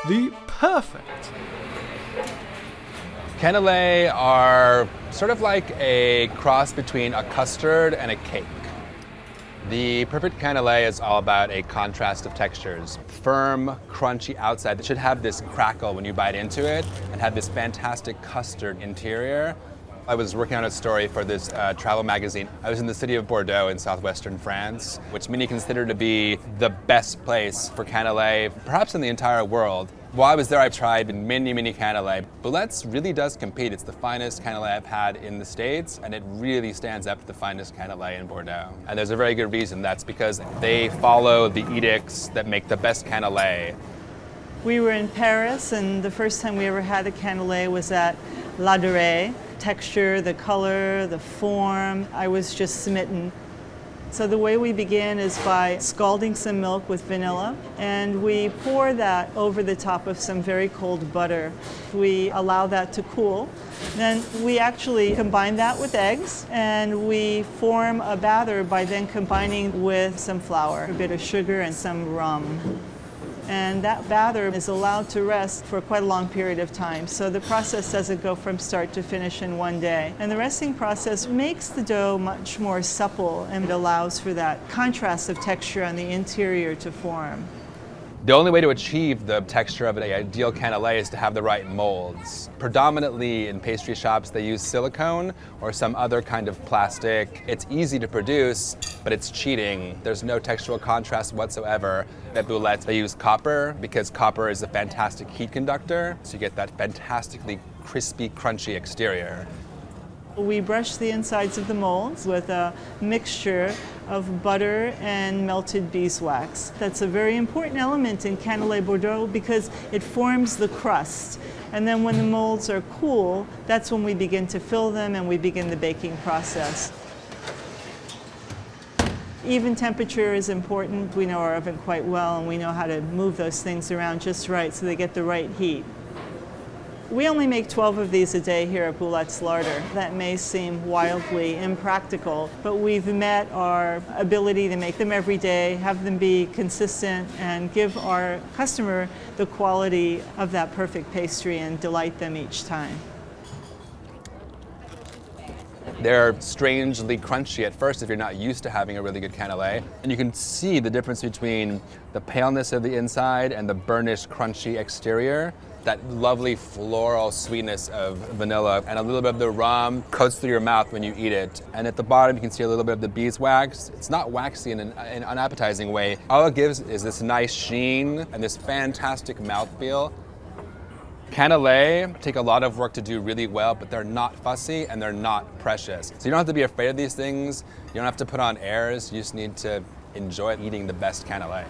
the perfect. Canelé are sort of like a cross between a custard and a cake. The perfect canelé is all about a contrast of textures. Firm, crunchy outside that should have this crackle when you bite into it and have this fantastic custard interior. I was working on a story for this travel magazine. I was in the city of Bordeaux in southwestern France, which many consider to be the best place for canelé, perhaps in the entire world. While I was there, I tried many canelé. Boulettes really does compete. It's the finest canelé I've had in the States, and it really stands up to the finest canelé in Bordeaux. And there's a very good reason. That's because they follow the edicts that make the best canelé. We were in Paris, and the first time we ever had a canelé was at Larder. Texture, the color, the form, I was just smitten. So the way we begin is by scalding some milk with vanilla, and we pour that over the top of some very cold butter. We allow that to cool. Then we actually combine that with eggs, and we form a batter by then combining with some flour, a bit of sugar, and some rum. And that batter is allowed to rest for quite a long period of time. So the process doesn't go from start to finish in one day. And the resting process makes the dough much more supple, and it allows for that contrast of texture on the interior to form. The only way to achieve the texture of an ideal canelé is to have the right molds. Predominantly in pastry shops, they use silicone or some other kind of plastic. It's easy to produce, but it's cheating. There's no textural contrast whatsoever. At Boulettes, they use copper because copper is a fantastic heat conductor, so you get that fantastically crispy, crunchy exterior. We brush the insides of the molds with a mixture of butter and melted beeswax. That's a very important element in Canelé Bordeaux because it forms the crust. And then when the molds are cool, that's when we begin to fill them and we begin the baking process. Even temperature is important. We know our oven quite well, and we know how to move those things around just right so they get the right heat. We only make 12 of these a day here at Boulettes Larder. That may seem wildly impractical, but we've met our ability to make them every day, have them be consistent, and give our customer the quality of that perfect pastry and delight them each time. They're strangely crunchy at first if you're not used to having a really good canelé. And you can see the difference between the paleness of the inside and the burnished, crunchy exterior. That lovely floral sweetness of vanilla and a little bit of the rum coats through your mouth when you eat it. And at the bottom, you can see a little bit of the beeswax. It's not waxy in an unappetizing way. All it gives is this nice sheen and this fantastic mouthfeel. Canelé take a lot of work to do really well, but they're not fussy and they're not precious. So you don't have to be afraid of these things. You don't have to put on airs. You just need to enjoy eating the best canelé.